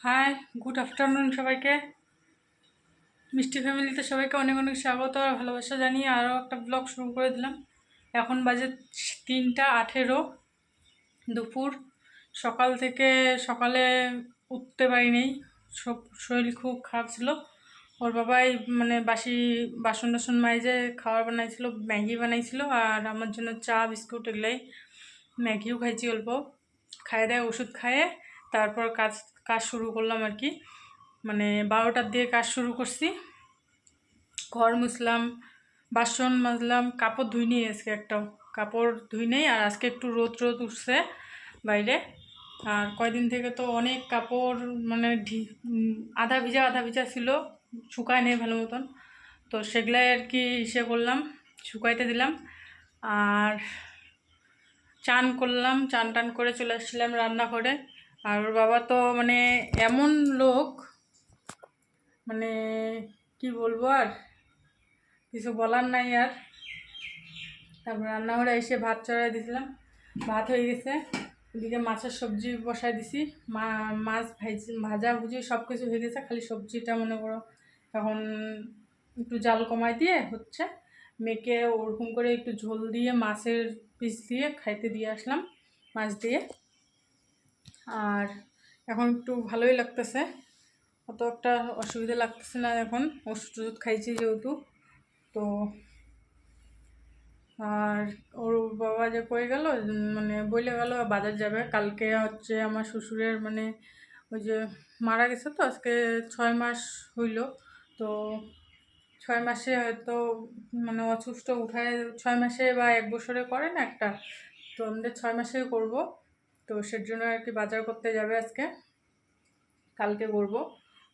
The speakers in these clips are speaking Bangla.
হাই, গুড আফটারনুন সবাইকে। মিষ্টি ফ্যামিলিতে সবাইকে অনেক অনেক স্বাগত আর ভালোবাসা জানিয়ে আরও একটা ব্লগ শুরু করে দিলাম। এখন বাজে 3টা 18 দুপুর। সকালে উঠতে পারিনি, সব শরীর খুব খারাপ ছিল। ওর বাবাই বাসি বাসন টাসন মাইজে খাবার বানাইছিল, ম্যাগি বানাইছিল আর আমার জন্য চা বিস্কুট এগুলাই। ম্যাগিও খাইছি অল্প, খাইয়ে দেয় ওষুধ খাইয়ে তারপর কাজ শুরু করলাম আর কি। 12টার দিয়ে কাজ শুরু করছি। ঘর মুছলাম, বাসন মাজলাম, কাপড় ধুই নিই। আজকে একটাও কাপড় ধুই নেই। আর আজকে একটু রোদ উঠছে বাইরে। আর কয়দিন থেকে তো অনেক কাপড় আধা ভিজা ছিল, শুকায় নেই ভালো মতন। তো সেগুলাই আর কি করলাম, শুকাইতে দিলাম। আর চান করলাম, চান টান করে চলে আসছিলাম রান্নাঘরে। আর ওর বাবা তো এমন লোক, কি বলবো, আর কিছু বলার নাই আর। তারপর রান্নাঘরে এসে ভাত চড়াই দিয়েছিলাম, ভাত হয়ে গেছে। এদিকে মাছের সবজি বসাই দিছি, মাছ ভাজা ভুজি সব কিছু হয়ে গেছে, খালি সবজিটা মনে করো এখন একটু জাল কমাই দিয়ে হচ্ছে। মেয়েকে ওরকম করে একটু ঝোল দিয়ে মাছের পিস দিয়ে খাইতে দিয়ে আসলাম, মাছ দিয়ে। আর এখন একটু ভালোই লাগতেছে, অত একটা অসুবিধা লাগতেছে না এখন, ওষুধ টষুধ খাইছি যেহেতু। তো আর ওর বাবা যে কয়ে গেল, বলে গেল বাজার যাবে কালকে। হচ্ছে আমার শ্বশুরের ওই যে মারা গেছে, তো আজকে 6 মাস হইল। তো 6 মাসে হয়তো অসুস্থ উঠায় 6 মাসে বা 1 বছরে করে না একটা, তো আমাদের 6 মাসে করব। তো সের জন্য আর কি বাজার করতে যাবে আজকে, কালকে করব।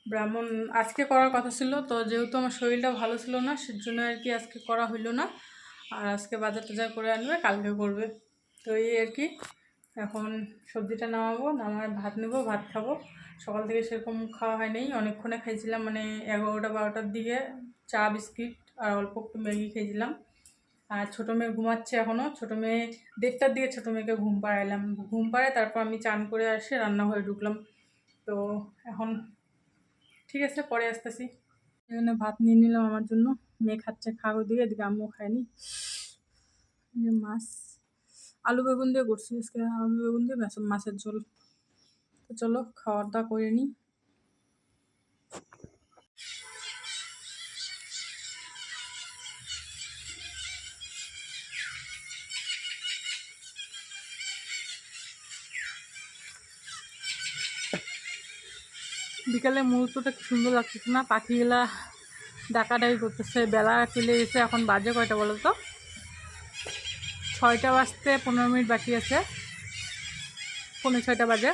ব্রাহ্মণ আজকে করার কথা ছিল, তো যেহেতু আমার শরীরটা ভালো ছিল না সের জন্য আর কি আজকে করা হইলো না। আর আজকে বাজার টাজার করে আনবে, কালকে করবে। তো এই আর কি। এখন সবজিটা নামায় ভাত নেবো, ভাত খাবো। সকাল থেকে সেরকম খাওয়া হয়নি, অনেকক্ষণে খাইছিলাম 11টা 12টার দিকে চা বিস্কিট আর অল্প একটু ম্যাগি খেয়েছিলাম। আর ছোটো মেয়ে ঘুমাচ্ছে এখনও। ছোটো মেয়ে 1:30টার দিকে ছোটো মেয়েকে ঘুম পাড়াইলাম, ঘুম পাড়ায় তারপর আমি চান করে আসে রান্নাঘরে ঢুকলাম। তো এখন ঠিক আছে, পরে আসতেছি। এখানে ভাত নিয়ে নিলাম আমার জন্য, মেয়ে খাচ্ছে, খাওয়া দিয়ে এদিকে আম্মু খায়নি। মাছ আলু বেগুন দিয়ে করছি আজকে, আলু বেগুন দিয়ে মাছের ঝোল। তো চলো খাওয়া দাওয়া করে নিই। বিকালে মুহূর্তটা কি সুন্দর লাগতেছে না, পাখিগুলা ডাকাডাকি করতেছে। বেলা চলে গেছে, এখন বাজে কয়টা বলো তো? 6টা বাজতে 15 মিনিট বাকি আছে, 5:45 বাজে।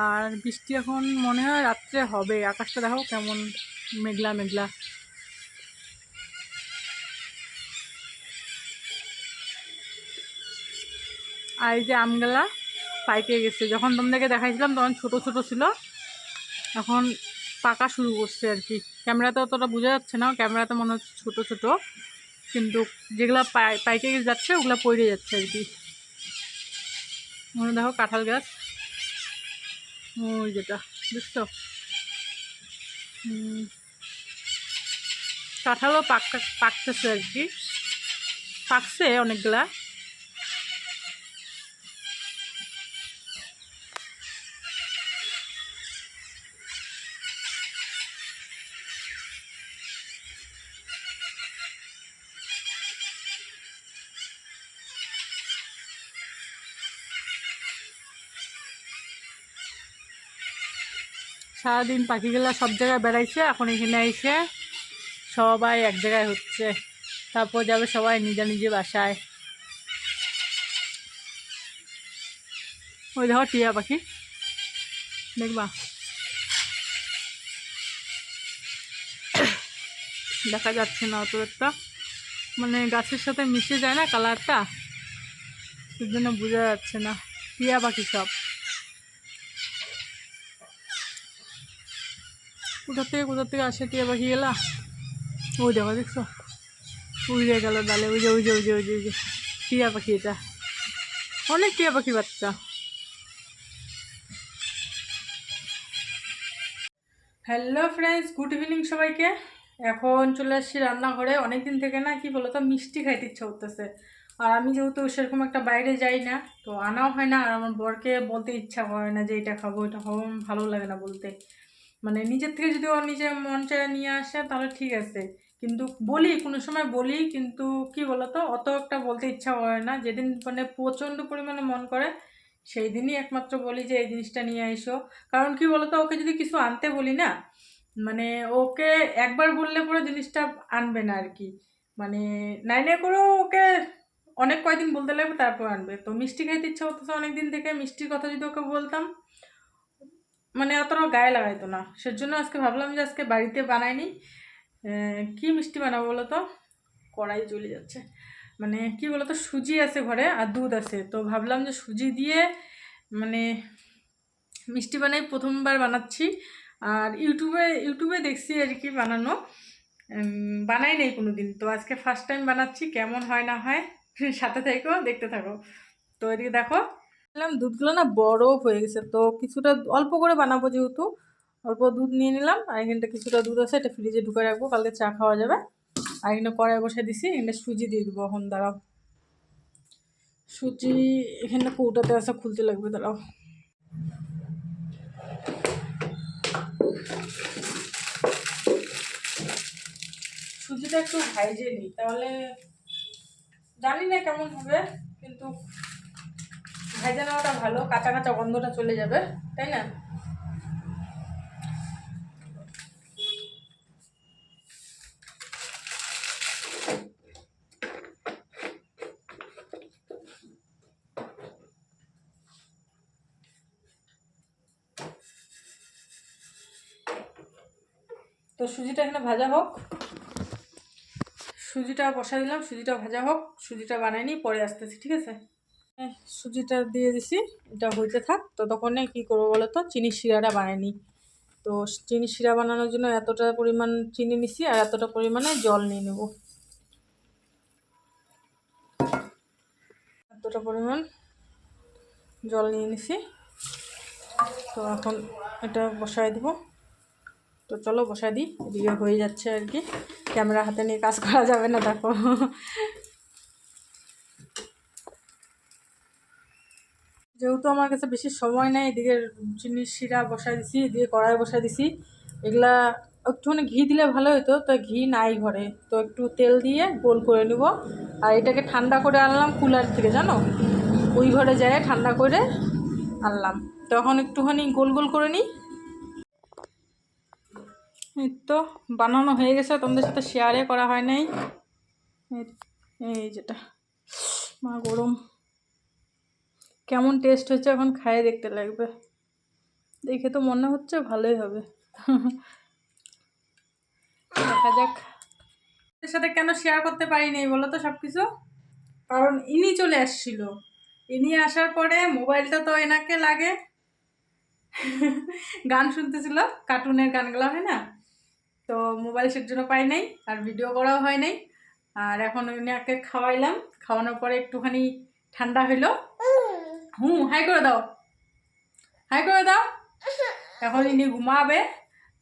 আর বৃষ্টি এখন মনে হয় রাত্রে হবে, আকাশটা দেখো কেমন মেঘলা মেঘলা। আর এই যে আমগুলা পাইকে গেছে, যখন তোমাদেরকে দেখাইছিলাম তখন ছোট ছোট ছিল, এখন পাকা শুরু করছে আর কি। ক্যামেরাতে অতটা বোঝা যাচ্ছে না, ক্যামেরাতে মনে হচ্ছে ছোট ছোট, কিন্তু যেগুলা পাইকে যাচ্ছে ওগুলা পড়ে যাচ্ছে আর কি। মনে দেখো কাঁঠাল গাছ, ওই যেটা বুঝছো, কাঁঠালও পাকতেছে আর কি, পাকছে অনেকগুলা। সারাদিন পাখিগুলা সব জায়গায় বেড়াইছে, এখন এখানে এসে সবাই এক জায়গায় হচ্ছে, তারপর যাবে সবাই নিজে বাসায়। ওই দেখো টিয়া পাখি, দেখবা দেখা যাচ্ছে না অত একটা, গাছের সাথে মিশে যায় না কালারটা, সেই জন্য বোঝা যাচ্ছে না। টিয়া পাখি সব কোথার থেকে আসে টিয়া পাখিগুলা। ওই দেখো, দেখছো উড়ে গেল ডালে, ওই যে টিয়া পাখি, এটা অনেক টিয়া পাখি বাচ্চা। হ্যালো ফ্রেন্ডস, গুড ইভিনিং সবাইকে। এখন চলে আসছি রান্নাঘরে। অনেক দিন থেকে না কি বলতো মিষ্টি খাইতে ইচ্ছা করতেছে। আর আমি যেহেতু সেরকম একটা বাইরে যাই না, তো আনাও হয় না। আর আমার বরকে বলতে ইচ্ছা করে না যে এটা খাবো এটা খাবো, আমার ভালো লাগে না বলতে। মানে নিজের থেকে যদি ও নিজে মন চায় নিয়ে আসে তাহলে ঠিক আছে, কিন্তু বলি কোনো সময় বলি, কিন্তু কি বলতো অত একটা বলতে ইচ্ছা করে না। যেদিন মানে প্রচণ্ড পরিমাণে মন করে সেই দিনই একমাত্র বলি যে এই জিনিসটা নিয়ে এসো। কারণ কি বলতো ওকে যদি কিছু আনতে বলি না, মানে ওকে একবার বললে পরে জিনিসটা আনবে না আর কি। মানে নাই নাই করেও ওকে অনেক কয়দিন বলতে লাগবে তারপর আনবে। তো মিষ্টি খাইতে ইচ্ছা করতেছে অনেক দিন থেকে, মিষ্টির কথা যদি ওকে বলতাম মানে অতটা গায়ে লাগাইতো না। সেজন্য আজকে ভাবলাম যে আজকে বাড়িতে বানাইনি। কি মিষ্টি বানাবো বলো তো, কড়াই চলে যাচ্ছে। মানে কি বলতো সুজি আছে ঘরে আর দুধ আছে, তো ভাবলাম যে সুজি দিয়ে মানে মিষ্টি বানাই, প্রথমবার বানাচ্ছি। আর ইউটিউবে দেখছি আর কি বানানো, বানাই নেই কোনো দিন, তো আজকে ফার্স্ট টাইম বানাচ্ছি। কেমন হয় না হয় সাথে থেকেও দেখতে থাকো। তো এদিকে দেখো দুধগুলো না বড় হয়ে গেছে, তো কিছুটা অল্প করে বানাবো যেহেতু, অল্প দুধ নিয়ে নিলাম। আর এখানটা কিছুটা দুধ আছে, এটা ফ্রিজে ঢুকে রাখবো, কালকে চা খাওয়া যাবে। আর এখানে কড়াই বসে দিছি, এখানে সুজি দিয়ে দেবো। এখন দাঁড়াও, সুজি এখানে কৌটাতে আছে, খুলতে লাগবে, দাঁড়াও। সুজিটা একটু ভাইজে নিই, তাহলে জানি না কেমন হবে, কিন্তু ভাইজে নেওয়াটা ভালো, কাঁচা কাঁচা গন্ধটা চলে যাবে, তাই না? তো সুজিটা এখানে ভাজা হোক, সুজিটা বসা দিলাম, সুজিটা ভাজা হোক, সুজিটা বানাইনি, পরে আসতেছি, ঠিক আছে? সুজিটা দিয়ে দিছি, এটা হইতে থাক। তো তখন কি করবো বলো তো, চিনির শিরাটা বানাইনি। তো চিনির শিরা বানানোর জন্য এতটা পরিমাণ চিনি নিছি আর এতটা পরিমাণে জল নিয়ে নেব, এতটা পরিমাণ জল নিয়ে নিছি। তো এখন এটা বসায় দিব। তো চলো বসায় দিই, এদিকে হয়ে যাচ্ছে আর কি, ক্যামেরা হাতে নিয়ে কাজ করা যাবে না, দেখো। যেহেতু আমার কাছে বেশি সময় নেই, এদিকে চিনির শিরা বসাই দিছি, এদিকে কড়াই বসাই দিছি। এগুলা একটুখানি ঘি দিলে ভালো হতো, তো ঘি নাই ঘরে, তো একটু তেল দিয়ে গোল করে নেব। আর এটাকে ঠান্ডা করে আনলাম কুলার থেকে, জানো, ওই ঘরে যায় ঠান্ডা করে আনলাম। তখন একটুখানি গোল গোল করে নিই। এই তো বানানো হয়ে গেছে, তোমাদের সাথে শেয়ারে করা হয় নাই। এই যেটা মা গরম, কেমন টেস্ট হচ্ছে এখন খাইয়ে দেখতে লাগবে। দেখে তো মনে হচ্ছে ভালোই হবে। দেখা যাক। এর সাথে কেন শেয়ার করতে পারিনি বলো তো সব কিছু, কারণ ইনি চলে আসছিল। ইনি আসার পরে মোবাইলটা তো এনাকে লাগে, গান শুনতেছিল, কার্টুনের গানগুলো হয় না, তো মোবাইল সের জন্য পাই নাই, আর ভিডিও করাও হয় নাই। আর এখন এনাকে খাওয়াইলাম, খাওয়ানোর পরে একটুখানি ঠান্ডা হইলো। হাই করে দাও, হাই করে দাও। এখন ইনি ঘুমাবে।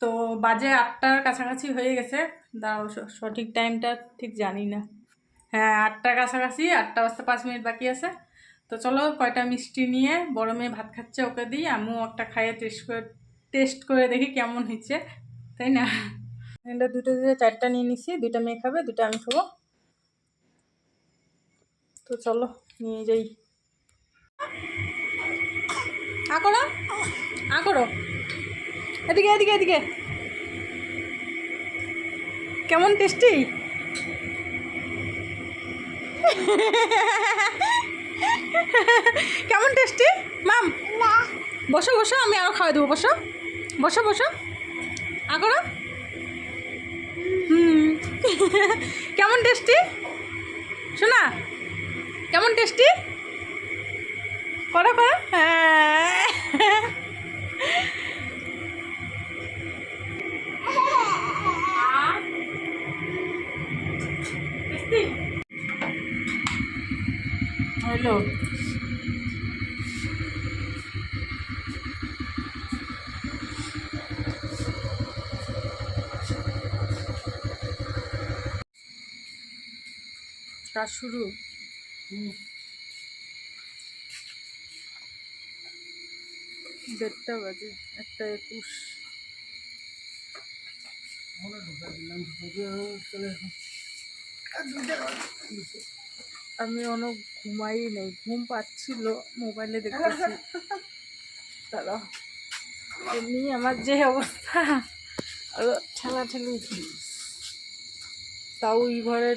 তো বাজে 8টার কাছাকাছি হয়ে গেছে, দাও সঠিক টাইমটা ঠিক জানি না। হ্যাঁ 8টার কাছাকাছি, 8টা বাজতে 5 মিনিট বাকি আছে। তো চলো কয়টা মিষ্টি নিয়ে, বড় মেয়ে ভাত খাচ্ছে, ওকে দিই, আমিও একটা খাইয়ে টেস্ট করে দেখি কেমন হয়েছে, তাই না? এটা দুটো দিয়ে 4টা নিয়ে নিছি, 2টা মেয়ে খাবে, 2টা আমি খাবো। তো চলো নিয়ে যাই। করো করো, এদিকে এদিকে এদিকে। কেমন টেস্টি, কেমন টেস্টি মাম? বসো বসো, আমি আরও খাওয়া দেবো, বসো বসো বসো, করো। কেমন টেস্টি শোনা, কেমন টেস্টি, করো করো। হ্যাঁ হ্যালো, কাজ শুরু। 1:30 বাজে, 1:21। আমি অনেক ঘুমাই নেই, ঘুম পাচ্ছিল, মোবাইলে দেখতেছি। তারা এমনি আমার যে অবস্থা, আরো ঠেলাঠেলি। তাও এই ঘরে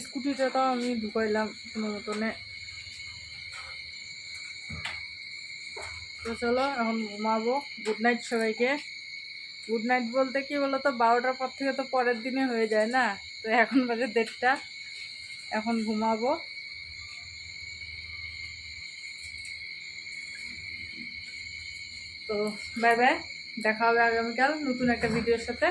স্কুটিটাও আমি ঢুকাইলাম কোনো মতনে। তো চলো এখন ঘুমাবো। গুড নাইট সবাইকে। গুড নাইট বলতে কি বলো তো, 12টার পর থেকে তো পরের দিনে হয়ে যায় না, তো এখন বাজে 1:30, এখন ঘুমাবো। তো বাই বাই, দেখা হবে আগামীকাল নতুন একটা ভিডিওর সাথে।